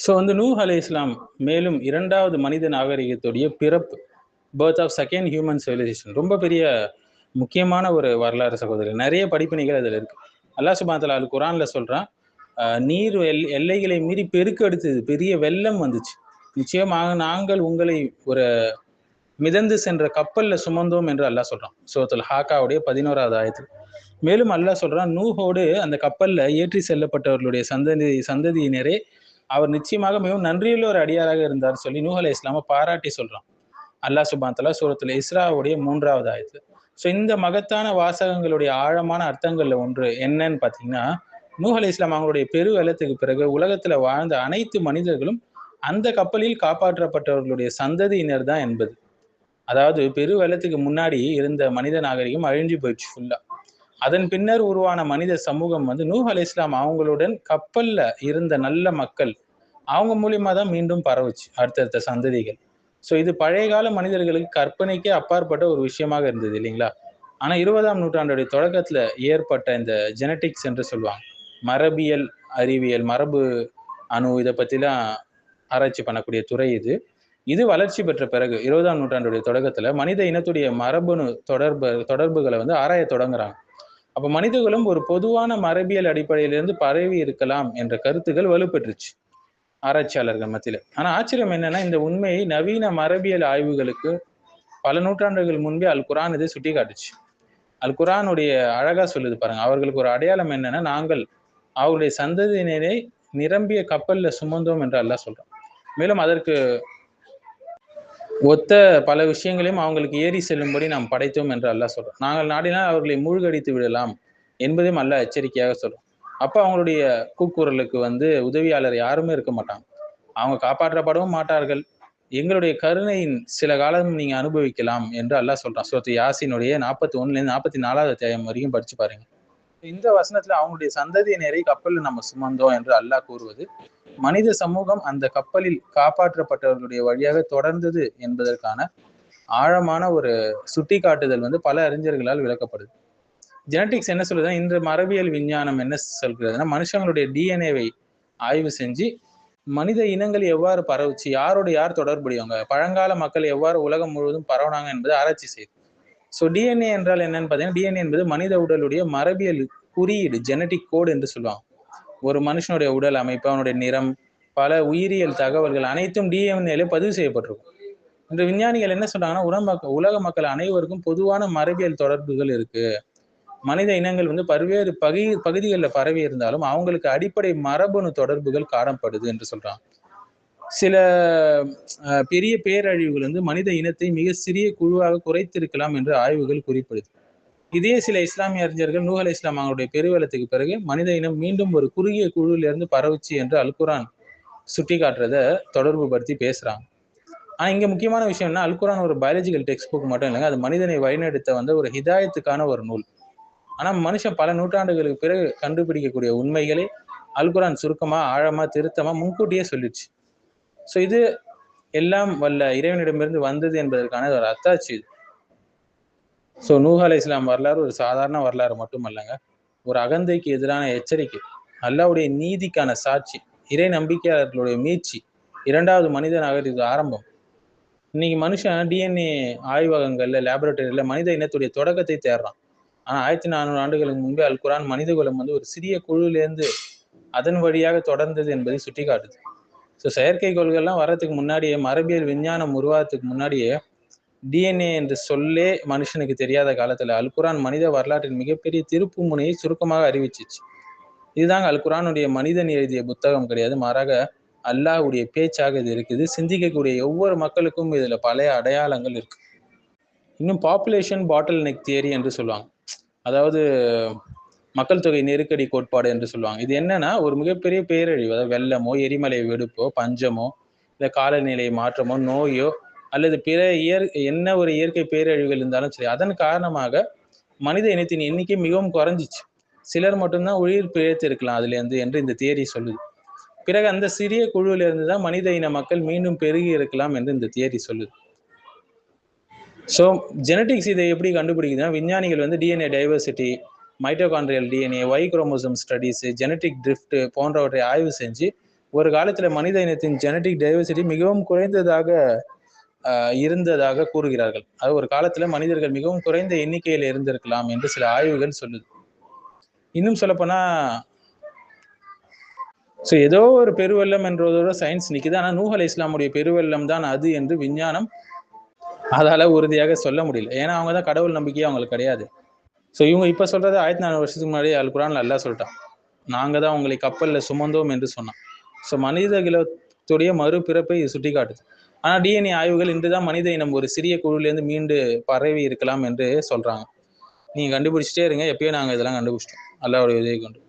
So வந்து நூஹ் அலை இஸ்லாம் மேலும் இரண்டாவது மனித நாகரிகத்துடைய பிறப்பு, birth of second human civilization, ரொம்ப பெரிய முக்கியமான ஒரு வரலாறு சகோதரர். நிறைய படிப்பினைகள் அதில் இருக்கு. அல்லாஹ் சுப்ஹானஹு வ தஆலா அல் குர்ஆன்ல சொல்றான், நீர் எல்லைகளை மீறி பெருக்கெடுத்தது, பெரிய வெள்ளம் வந்துச்சு, நிச்சயமாக நாங்கள் உங்களை ஒரு மிதந்து சென்ற கப்பல்ல சுமந்தோம் என்று அல்லாஹ் சொல்றான் சூரத்துல் ஹாக்காவுடைய 11வது ஆயத்தில். மேலும் அல்லாஹ் சொல்றான், நூஹோடு அந்த கப்பல்ல ஏற்றி செல்லப்பட்டவர்களுடைய சந்ததியினரே அவர் நிச்சயமாக மிகவும் நன்றியுள்ள ஒரு அடியாராக இருந்தார் சொல்லி நூஹ் அலை இஸ்லாமை பாராட்டி சொல்றான் அல்லாஹ் சுப்ஹானஹு வ தஆலா சூரத்துல் இஸ்ராவுடைய 3வது ஆயத்துல. ஸோ இந்த மகத்தான வாசகங்களுடைய ஆழமான அர்த்தங்கள்ல ஒன்று என்னன்னு பார்த்தீங்கன்னா, நூஹ் அலை இஸ்லாம் அவங்களுடைய பெரு வெள்ளத்துக்கு பிறகு உலகத்துல வாழ்ந்த அனைத்து மனிதர்களும் அந்த கப்பலில் காப்பாற்றப்பட்டவர்களுடைய சந்ததியினர் தான் என்பது. அதாவது பெரு வெள்ளத்துக்கு முன்னாடி இருந்த மனித நாகரிகம் அழிஞ்சு போயிடுச்சு ஃபுல்லா. அதன் பின்னர் உருவான மனித சமூகம் வந்து நூஹ் அலை இஸ்லாம் அவங்களுடன் கப்பல்ல இருந்த நல்ல மக்கள் அவங்க மூலியமா தான் மீண்டும் பரவுச்சு அடுத்தடுத்த சந்ததிகள். ஸோ இது பழைய கால மனிதர்களுக்கு கற்பனைக்கே அப்பாற்பட்ட ஒரு விஷயமாக இருந்தது இல்லைங்களா? ஆனா 20ஆம் நூற்றாண்டுடைய தொடக்கத்துல ஏற்பட்ட இந்த ஜெனட்டிக்ஸ் என்று சொல்லுவாங்க, மரபியல் அறிவியல், மரபு அணு, இதை பத்திலாம் ஆராய்ச்சி பண்ணக்கூடிய துறை இது. இது வளர்ச்சி பெற்ற பிறகு 20ஆம் நூற்றாண்டுடைய தொடக்கத்துல மனித இனத்துடைய மரபணு தொடர்புகளை வந்து ஆராய தொடங்குறாங்க. அப்ப மனிதர்களும் ஒரு பொதுவான மரபியல் அடிப்படையிலிருந்து பரவி இருக்கலாம் என்ற கருத்துக்கள் வலுப்பெற்றுச்சு ஆராய்ச்சியாளர்கள் மத்தியில. ஆனா ஆச்சரியம் என்னன்னா, இந்த உண்மையை நவீன மரபியல் ஆய்வுகளுக்கு பல நூற்றாண்டுகள் முன்பே அல் குர்ஆன் இதை சுட்டி காட்டுச்சு. அல் குர்ஆனுடைய அழகா சொல்லுது பாருங்க, அவர்களுக்கு ஒரு அடையாளம் என்னன்னா, நாங்கள் அவருடைய சந்ததியினரை நிரம்பிய கப்பல்ல சுமந்தோம் என்று அல்லாஹ் சொல்றான். மேலும் அதற்கு ஒத்த பல விஷயங்களையும் அவங்களுக்கு ஏறி செல்லும்படி நாம் படைத்தோம் என்று அல்லாஹ் சொல்றோம். நாங்கள் நாடினால் அவர்களை மூழ்கடித்து விடலாம் என்பதையும் அல்லாஹ் எச்சரிக்கையாக சொல்றோம். அப்ப அவங்களுடைய கூக்குரலுக்கு வந்து உதவியாளர் யாருமே இருக்க மாட்டாங்க, அவங்க காப்பாற்றப்படவும் மாட்டார்கள். எங்களுடைய கருணையின் சில காலம் நீங்க அனுபவிக்கலாம் என்று அல்லாஹ் சொல்றான். சூரத்து யாசீனுடைய 41லேருந்து 44வது அத்தியாயம் வரைக்கும் படிச்சு பாருங்க. இந்த வசனத்துல அவங்களுடைய சந்ததியினரை கப்பலில் நம்ம சுமந்தோம் என்று அல்லாஹ் கூறுவது மனித சமூகம் அந்த கப்பலில் காப்பாற்றப்பட்டவர்களுடைய வழியாக தொடர்ந்தது என்பதற்கான ஆழமான ஒரு சுட்டி காட்டுதல் வந்து பல அறிஞர்களால் விளக்கப்படுது. ஜெனட்டிக்ஸ் என்ன சொல்லுதுன்னா, இன்று மரபியல் விஞ்ஞானம் என்ன சொல்கிறதுனா, மனுஷங்களுடைய டிஎன்ஏவை ஆய்வு செஞ்சு மனித இனங்கள் எவ்வாறு பரவுச்சு, யாரோட யார் தொடர்புடையவங்க, பழங்கால மக்கள் எவ்வாறு உலகம் முழுவதும் பரவுனாங்க என்பதை ஆராய்ச்சி செய்யுது. ஸோ டிஎன்ஏ என்றால் என்னன்னு பார்த்தீங்கன்னா, டிஎன்ஏ என்பது மனித உடலுடைய மரபியல் குறியீடு, ஜெனட்டிக் கோடு என்று சொல்லுவாங்க. ஒரு மனுஷனுடைய உடல் அமைப்பு, அவனுடைய நிறம், பல உயிரியல் தகவல்கள் அனைத்தும் டிஎன்ஏல பதிவு செய்யப்பட்டிருக்கும். இந்த விஞ்ஞானிகள் என்ன சொல்றாங்கன்னா, உலக மக்கள் அனைவருக்கும் பொதுவான மரபியல் தொடர்புகள் இருக்கு. மனித இனங்கள் வந்து பல்வேறு பகுதிகளில் பரவி இருந்தாலும் அவங்களுக்கு அடிப்படை மரபணு தொடர்புகள் காணப்படுது என்று சொல்றாங்க. சில பெரிய பேரழிவுகள் வந்து மனித இனத்தை மிக சிறிய குழுவாக குறைத்திருக்கலாம் என்று ஆய்வுகள் குறிப்பிடுது. இதே சில இஸ்லாமிய அறிஞர்கள் நூஹ் அலை இஸ்லாம் அவங்களுடைய பெருவெள்ளத்துக்கு பிறகு மனித இனம் மீண்டும் ஒரு குறுகிய குழுவிலிருந்து பரவுச்சு என்று அல் குர்ஆன் சுட்டி காட்டுறத தொடர்பு படுத்தி பேசுறாங்க. ஆனா இங்க முக்கியமான விஷயம் என்ன, அல் குர்ஆன் ஒரு பயாலஜிக்கல் டெக்ஸ்ட் புக் மட்டும் இல்லைங்க, அது மனிதனை வழிநடத்த வந்து ஒரு ஹிதாயத்துக்கான ஒரு நூல். ஆனா மனுஷன் பல நூற்றாண்டுகளுக்கு பிறகு கண்டுபிடிக்கக்கூடிய உண்மைகளை அல் குர்ஆன் சுருக்கமா, ஆழமா, திருத்தமா முன்கூட்டியே சொல்லிடுச்சு. ஸோ இது எல்லாம் வல்ல இறைவனிடமிருந்து வந்தது என்பதற்கான ஒரு அத்தாட்சி இது. ஸோ நூஹ் அலை இஸ்லாம் வரலாறு ஒரு சாதாரண வரலாறு மட்டுமல்லங்க, ஒரு அகந்தைக்கு எதிரான எச்சரிக்கை, அல்லாஹ்வுடைய நீதிக்கான சாட்சி, இறை நம்பிக்கையாளர்களுடைய மீட்சி, இரண்டாவது மனித நாகரிக ஆரம்பம். இன்னைக்கு மனுஷன் டிஎன்ஏ ஆய்வகங்கள்ல, லேபரட்டரியில மனித இனத்துடைய தொடக்கத்தை தேடுறான். ஆனா 1400 ஆண்டுகளுக்கு முன்பே அல் குர்ஆன் மனித குலம் வந்து ஒரு சிறிய குழுவிலிருந்து அதன் வழியாக தொடர்ந்தது என்பதை சுட்டி காட்டுது. ஸோ செயற்கைக்கோள்கள்லாம் வர்றதுக்கு முன்னாடியே, மரபியல் விஞ்ஞானம் உருவாகிறதுக்கு முன்னாடியே, டிஎன்ஏ என்று சொல்லே மனுஷனுக்கு தெரியாத காலத்துல அல் குர்ஆன் மனித வரலாற்றின் மிகப்பெரிய திருப்பு முனையை சுருக்கமாக அறிவிச்சிச்சு. இதுதாங்க அல் குர்ஆனுடைய மனிதன் எழுதிய புத்தகம் கிடையாது, மாறாக அல்லாஹ்வுடைய பேச்சாக இது இருக்குது. சிந்திக்கக்கூடிய ஒவ்வொரு மக்களுக்கும் இதுல பல அடையாளங்கள் இருக்கு. இன்னும் பாப்புலேஷன் பாட்டில் நெக் தியரி என்று சொல்லுவாங்க, அதாவது மக்கள் தொகை நெருக்கடி கோட்பாடு என்று சொல்லுவாங்க. இது என்னன்னா, ஒரு மிகப்பெரிய பேரழிவு, அதாவது வெள்ளமோ, எரிமலை வெடிப்போ, பஞ்சமோ, இல்லை காலநிலை மாற்றமோ, நோயோ, அல்லது பிற என்ன ஒரு இயற்கை பேரழிவுகள் இருந்தாலும் சரி, அதன் காரணமாக மனித இனத்தின் எண்ணிக்கை மிகவும் குறைஞ்சிச்சு. சிலர் மட்டும்தான் உயிர் பிழைத்து இருக்கலாம் அதுல இருந்து என்று இந்த தியரி சொல்லுது. பிறகு அந்த சிறிய குழுவில இருந்து தான் மனித இன மக்கள் மீண்டும் பெருகி இருக்கலாம் என்று இந்த தியரி சொல்லுது. ஸோ ஜெனட்டிக்ஸ் இதை எப்படி கண்டுபிடிக்குதுன்னா, விஞ்ஞானிகள் வந்து DNA diversity, mitochondrial DNA, Y chromosome studies, genetic drift போன்றவற்றை ஆய்வு செஞ்சு ஒரு காலத்துல மனித இனத்தின் ஜெனடிக் டைவர்சிட்டி மிகவும் குறைந்ததாக இருந்ததாக கூறுகிறார்கள். அது ஒரு காலத்துல மனிதர்கள் மிகவும் குறைந்த எண்ணிக்கையில் இருந்திருக்கலாம் என்று சில ஆய்வுகள் சொல்லுது. இன்னும் சொல்லப்போனா ஏதோ ஒரு பெருவெள்ளம் என்றதோட சயின்ஸ் நிக்குது. ஆனா நூஹ் அலைஹிஸ்ஸலாமுடைய பெருவெள்ளம் தான் அது என்று விஞ்ஞானம் அதால உறுதியாக சொல்ல முடியல. ஏன்னா அவங்க தான் கடவுள் நம்பிக்கையே அவங்களுக்கு கிடையாது. இவங்க இப்ப சொல்றது 1400 வருஷத்துக்கு முன்னாடி அல் குர்ஆன்ல அல்லாஹ் சொல்லிட்டான். நாங்க தான் உங்களை கப்பல்ல சுமந்தோம் என்று சொன்னான். மனித குலத்துடைய மறுபிறப்பை சுட்டி காட்டுது. ஆனா டிஎன்ஏ ஆய்வுகள் இன்றுதான் மனித இனம் ஒரு சிறிய குழுவிலிருந்து மீண்டு பரவி இருக்கலாம் என்று சொல்றாங்க. நீங்க கண்டுபிடிச்சிட்டே இருங்க. எப்பயோ நாங்க இதெல்லாம் கண்டுபிடிச்சிட்டோம் அல்லாஹ்வுடைய உதவி கொண்டு.